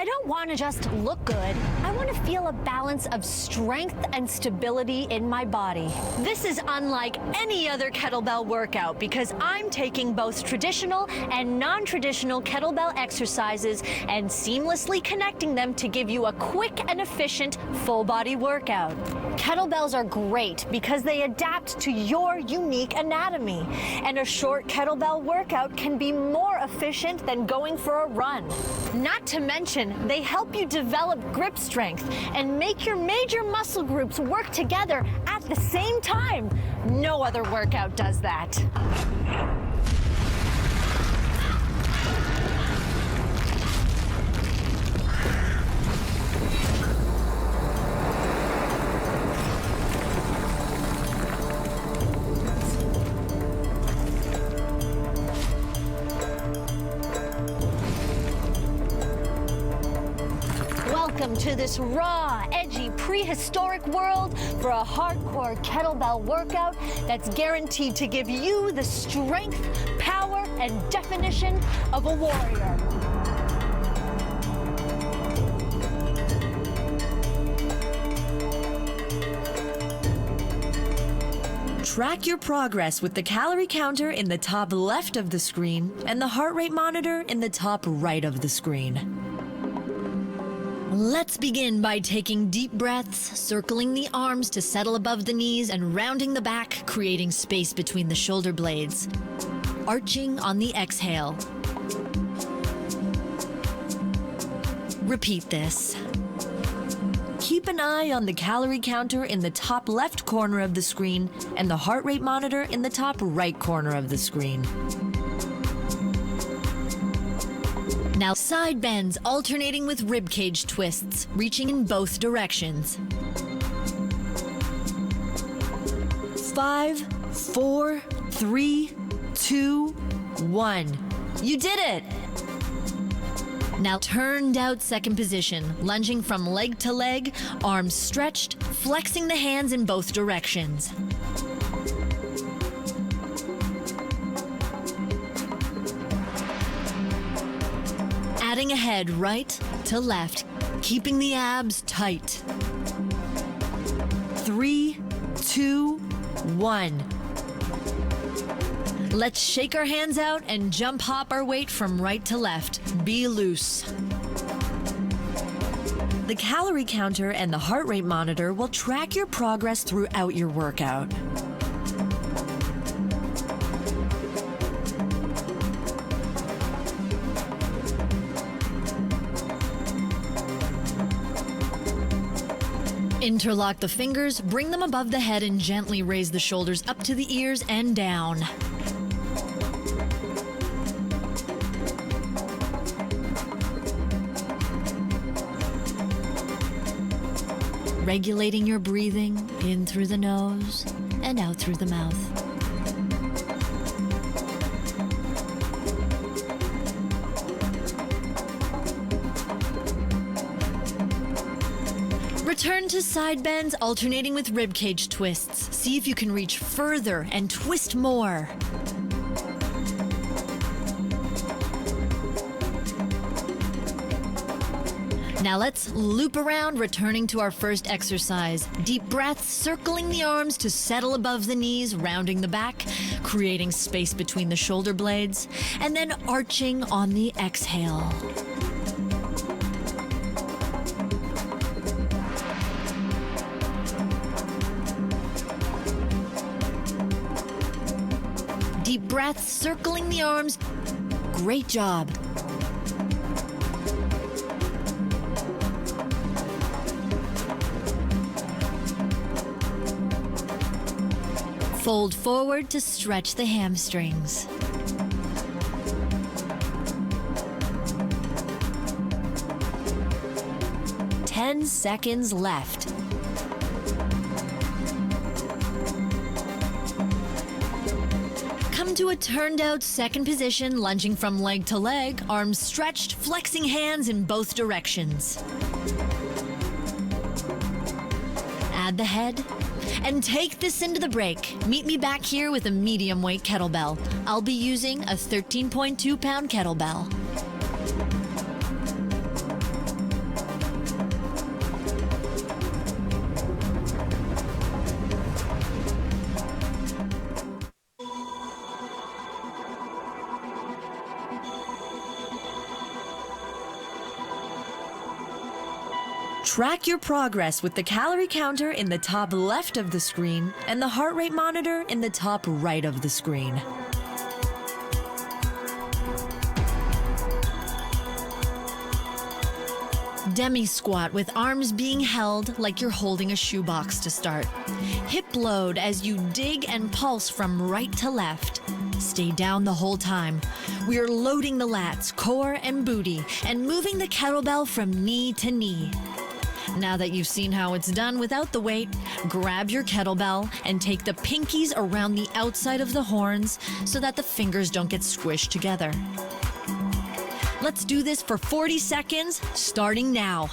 I don't want to just look good. I want to feel a balance of strength and stability in my body. This is unlike any other kettlebell workout because I'm taking both traditional and non-traditional kettlebell exercises and seamlessly connecting them to give you a quick and efficient full body workout. Kettlebells are great because they adapt to your unique anatomy, and a short kettlebell workout can be more efficient than going for a run. Not to mention, they help you develop grip strength and make your major muscle groups work together at the same time. No other workout does that. Welcome to this raw, edgy, prehistoric world for a hardcore kettlebell workout that's guaranteed to give you the strength, power, and definition of a warrior. Track your progress with the calorie counter in the top left of the screen and the heart rate monitor in the top right of the screen. Let's begin by taking deep breaths, circling the arms to settle above the knees and rounding the back, creating space between the shoulder blades. Arching on the exhale. Repeat this. Keep an eye on the calorie counter in the top left corner of the screen and the heart rate monitor in the top right corner of the screen. Now side bends alternating with ribcage twists, reaching in both directions. 5, 4, 3, 2, 1. You did it! Now turned out second position, lunging from leg to leg, arms stretched, flexing the hands in both directions. Adding a head right to left, keeping the abs tight. 3, 2, 1. Let's shake our hands out and jump hop our weight from right to left. Be loose. The calorie counter and the heart rate monitor will track your progress throughout your workout. Interlock the fingers, bring them above the head and gently raise the shoulders up to the ears and down. Regulating your breathing in through the nose and out through the mouth. Return to side bends, alternating with ribcage twists. See if you can reach further and twist more. Now let's loop around, returning to our first exercise. Deep breaths, circling the arms to settle above the knees, rounding the back, creating space between the shoulder blades, and then arching on the exhale. Deep breaths, circling the arms. Great job. Fold forward to stretch the hamstrings. Ten seconds left. Come to a turned out second position, lunging from leg to leg, arms stretched, flexing hands in both directions. Add the head and take this into the break. Meet me back here with a medium weight kettlebell. I'll be using a 13.2 pound kettlebell. Track your progress with the calorie counter in the top left of the screen and the heart rate monitor in the top right of the screen. Demi squat with arms being held like you're holding a shoebox to start. Hip load as you dig and pulse from right to left. Stay down the whole time. We are loading the lats, core, and booty, and moving the kettlebell from knee to knee. Now that you've seen how it's done without the weight, grab your kettlebell and take the pinkies around the outside of the horns so that the fingers don't get squished together. Let's do this for 40 seconds, starting now.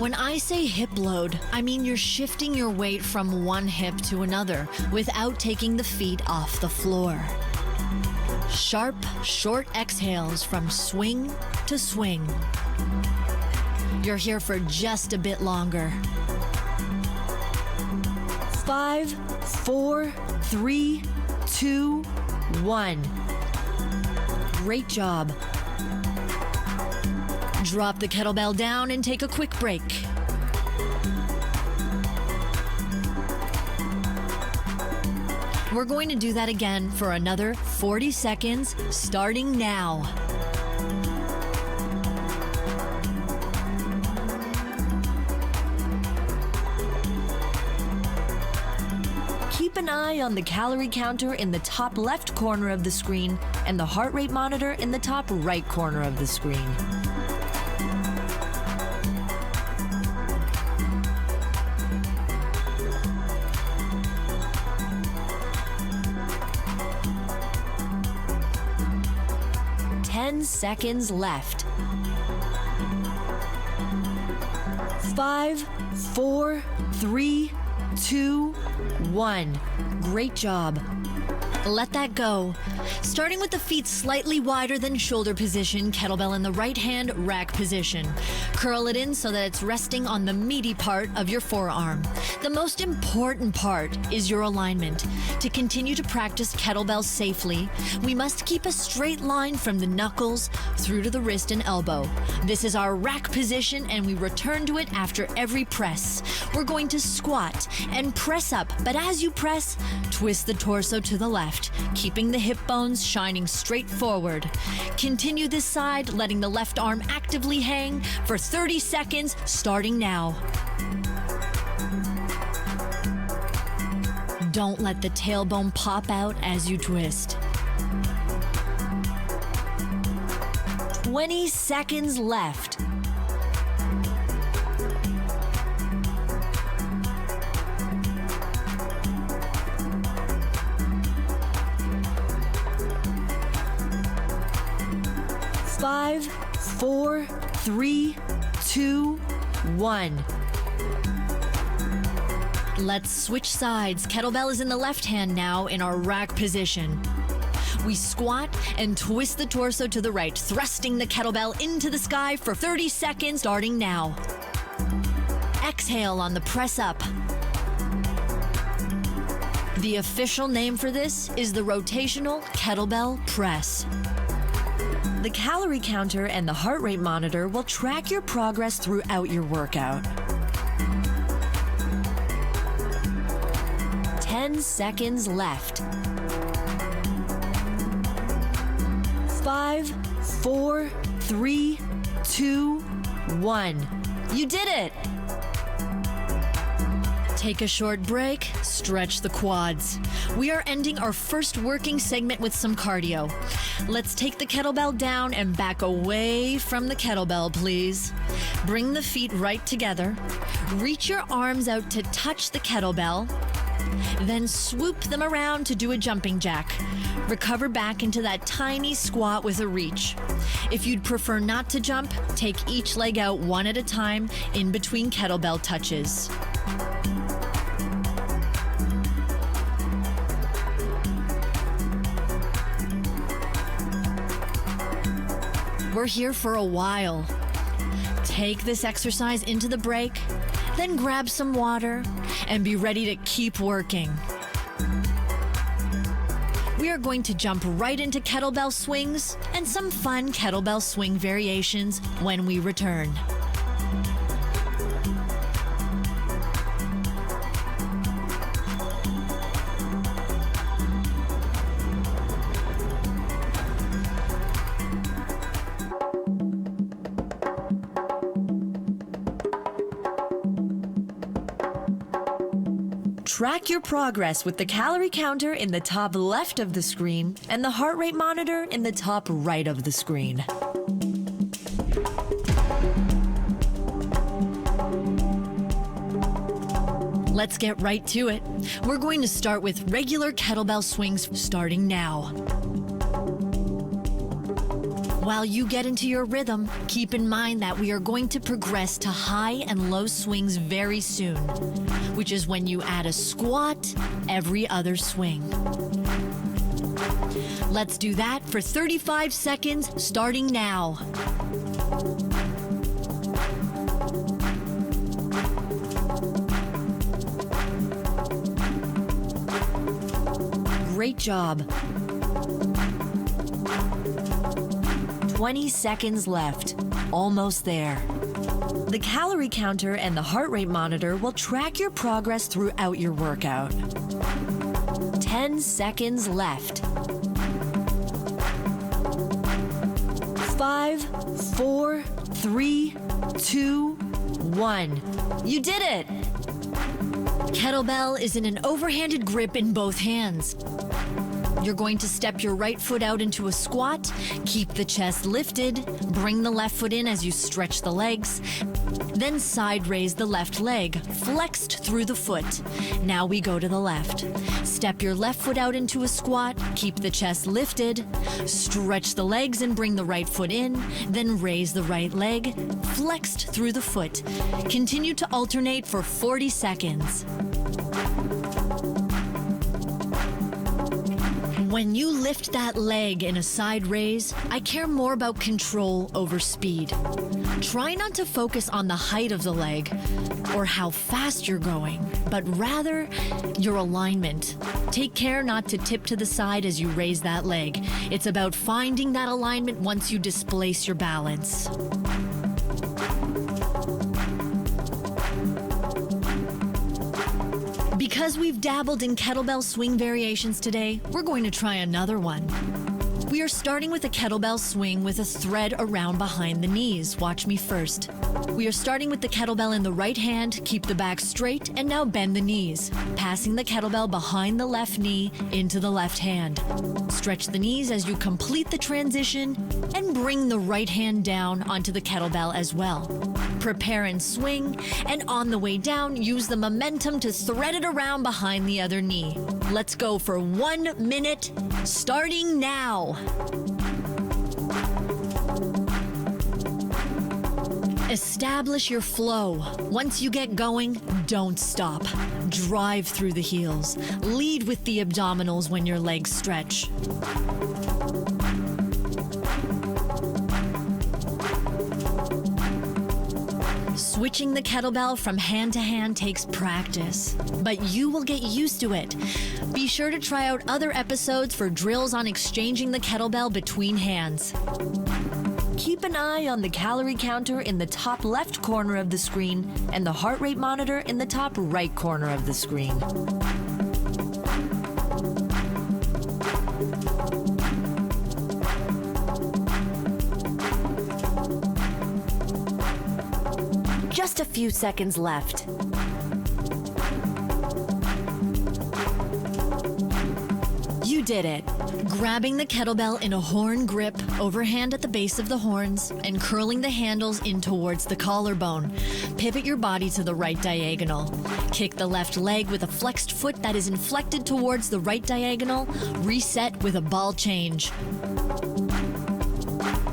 When I say hip load, I mean you're shifting your weight from one hip to another without taking the feet off the floor. Sharp, short exhales from swing to swing. You're here for just a bit longer. 5, 4, 3, 2, 1. Great job. Drop the kettlebell down and take a quick break. We're going to do that again for another 40 seconds, starting now. Keep an eye on the calorie counter in the top left corner of the screen and the heart rate monitor in the top right corner of the screen. Seconds left. 5, 4, 3, 2, 1. Great job. Let that go. Starting with the feet slightly wider than shoulder position, kettlebell in the right hand, rack position. Curl it in so that it's resting on the meaty part of your forearm. The most important part is your alignment. To continue to practice kettlebell safely, we must keep a straight line from the knuckles through to the wrist and elbow. This is our rack position and we return to it after every press. We're going to squat and press up, but as you press, twist the torso to the left, keeping the hip bones shining straight forward. Continue this side, letting the left arm actively hang for 30 seconds, starting now. Don't let the tailbone pop out as you twist. 20 seconds left. Five, 4, 3, 2, 1. Let's switch sides. Kettlebell is in the left hand now in our rack position. We squat and twist the torso to the right, thrusting the kettlebell into the sky for 30 seconds, starting now. Exhale on the press up. The official name for this is the rotational kettlebell press. The calorie counter and the heart rate monitor will track your progress throughout your workout. 10 seconds left. 5, 4, 3, 2, 1. You did it! Take a short break, stretch the quads. We are ending our first working segment with some cardio. Let's take the kettlebell down and back away from the kettlebell, please. Bring the feet right together. Reach your arms out to touch the kettlebell. Then swoop them around to do a jumping jack. Recover back into that tiny squat with a reach. If you'd prefer not to jump, take each leg out one at a time in between kettlebell touches. We're here for a while. Take this exercise into the break, then grab some water and be ready to keep working. We are going to jump right into kettlebell swings and some fun kettlebell swing variations when we return. Track your progress with the calorie counter in the top left of the screen and the heart rate monitor in the top right of the screen. Let's get right to it. We're going to start with regular kettlebell swings starting now. While you get into your rhythm, keep in mind that we are going to progress to high and low swings very soon, which is when you add a squat every other swing. Let's do that for 35 seconds starting now. Great job. 20 seconds left. Almost there. The calorie counter and the heart rate monitor will track your progress throughout your workout. 10 seconds left. 5, 4, 3, 2, 1. You did it! Kettlebell is in an overhanded grip in both hands. You're going to step your right foot out into a squat, keep the chest lifted, bring the left foot in as you stretch the legs, then side raise the left leg, flexed through the foot. Now we go to the left. Step your left foot out into a squat, keep the chest lifted, stretch the legs and bring the right foot in, then raise the right leg, flexed through the foot. Continue to alternate for 40 seconds. When you lift that leg in a side raise, I care more about control over speed. Try not to focus on the height of the leg or how fast you're going, but rather your alignment. Take care not to tip to the side as you raise that leg. It's about finding that alignment once you displace your balance. Because we've dabbled in kettlebell swing variations today, we're going to try another one. We are starting with a kettlebell swing with a thread around behind the knees. Watch me first. We are starting with the kettlebell in the right hand, keep the back straight, and now bend the knees, passing the kettlebell behind the left knee into the left hand. Stretch the knees as you complete the transition, and bring the right hand down onto the kettlebell as well. Prepare and swing, and on the way down, use the momentum to thread it around behind the other knee. Let's go for 1 minute, starting now. Establish your flow. Once you get going, don't stop. Drive through the heels. Lead with the abdominals when your legs stretch. Switching the kettlebell from hand to hand takes practice, but you will get used to it. Be sure to try out other episodes for drills on exchanging the kettlebell between hands. Keep an eye on the calorie counter in the top left corner of the screen and the heart rate monitor in the top right corner of the screen. Just a few seconds left. You did it. Grabbing the kettlebell in a horn grip, overhand at the base of the horns, and curling the handles in towards the collarbone. Pivot your body to the right diagonal. Kick the left leg with a flexed foot that is inflected towards the right diagonal. Reset with a ball change.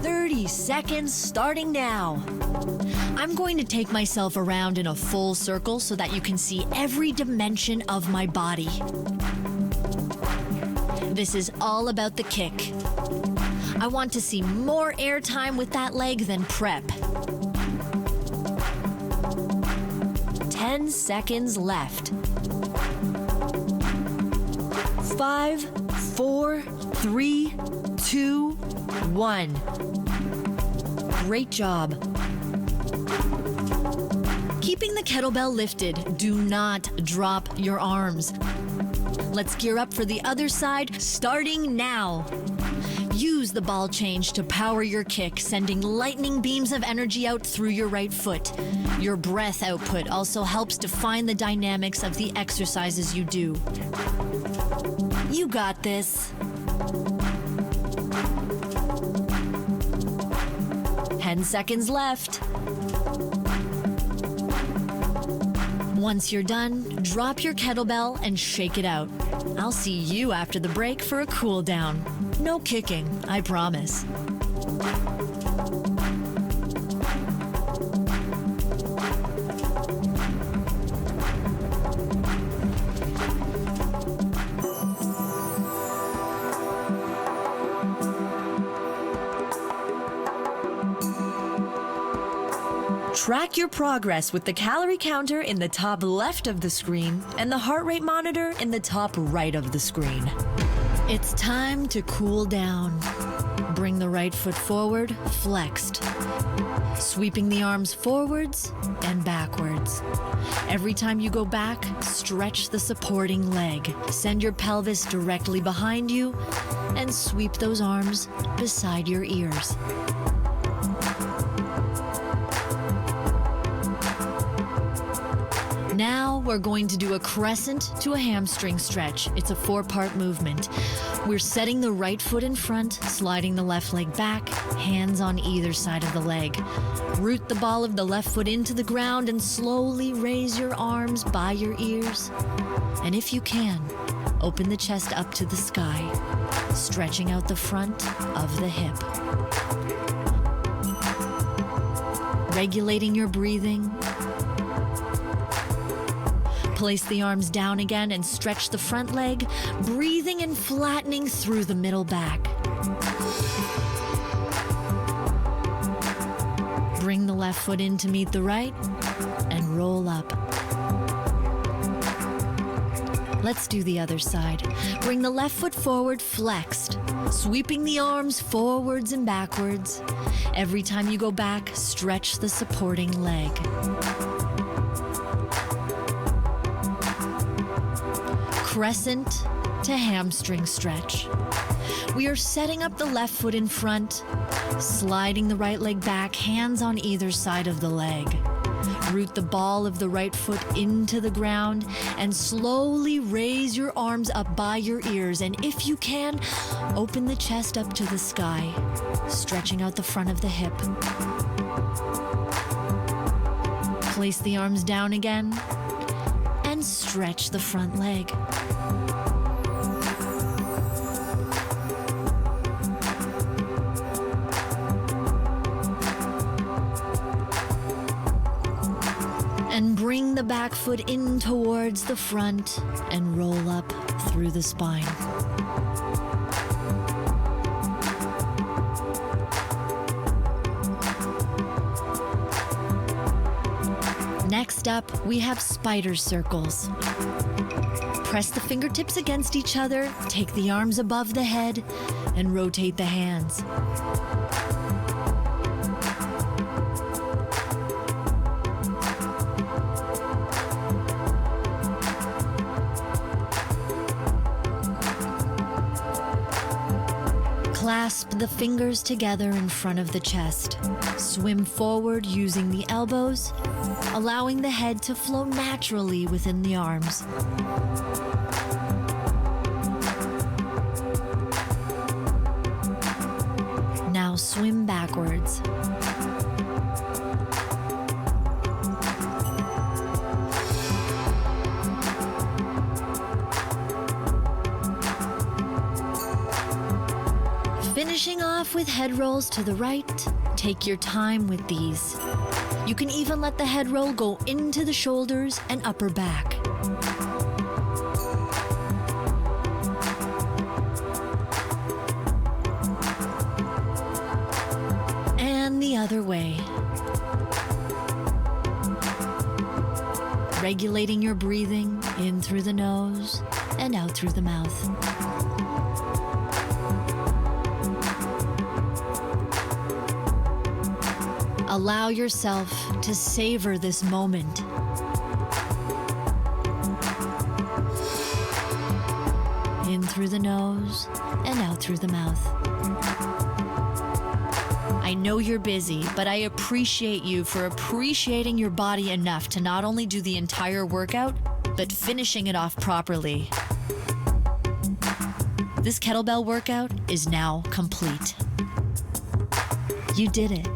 30 seconds starting now. I'm going to take myself around in a full circle so that you can see every dimension of my body. This is all about the kick. I want to see more air time with that leg than prep. 10 seconds left. 5, 4, 3, 2, 1. Great job. Keeping the kettlebell lifted, do not drop your arms. Let's gear up for the other side, starting now. Use the ball change to power your kick, sending lightning beams of energy out through your right foot. Your breath output also helps define the dynamics of the exercises you do. You got this. 10 seconds left. Once you're done, drop your kettlebell and shake it out. I'll see you after the break for a cool down. No kicking, I promise. Track your progress with the calorie counter in the top left of the screen and the heart rate monitor in the top right of the screen. It's time to cool down. Bring the right foot forward, flexed. Sweeping the arms forwards and backwards. Every time you go back, stretch the supporting leg. Send your pelvis directly behind you and sweep those arms beside your ears. Now we're going to do a crescent to a hamstring stretch. It's a 4-part movement. We're setting the right foot in front, sliding the left leg back, hands on either side of the leg. Root the ball of the left foot into the ground and slowly raise your arms by your ears. And if you can, open the chest up to the sky, stretching out the front of the hip. Regulating your breathing. Place the arms down again and stretch the front leg, breathing and flattening through the middle back. Bring the left foot in to meet the right and roll up. Let's do the other side. Bring the left foot forward, flexed, sweeping the arms forwards and backwards. Every time you go back, stretch the supporting leg. Crescent to hamstring stretch. We are setting up the left foot in front, sliding the right leg back, hands on either side of the leg. Root the ball of the right foot into the ground and slowly raise your arms up by your ears. And if you can, open the chest up to the sky, stretching out the front of the hip. Place the arms down again and stretch the front leg. And bring the back foot in towards the front and roll up through the spine. Next up, we have spider circles. Press the fingertips against each other, take the arms above the head, and rotate the hands. Clasp the fingers together in front of the chest. Swim forward using the elbows, allowing the head to flow naturally within the arms. Now swim backwards. Finishing off with head rolls to the right, take your time with these. You can even let the head roll go into the shoulders and upper back. And the other way. regulating your breathing in through the nose and out through the mouth. Allow yourself to savor this moment. In through the nose and out through the mouth. I know you're busy, but I appreciate you for appreciating your body enough to not only do the entire workout, but finishing it off properly. This kettlebell workout is now complete. You did it.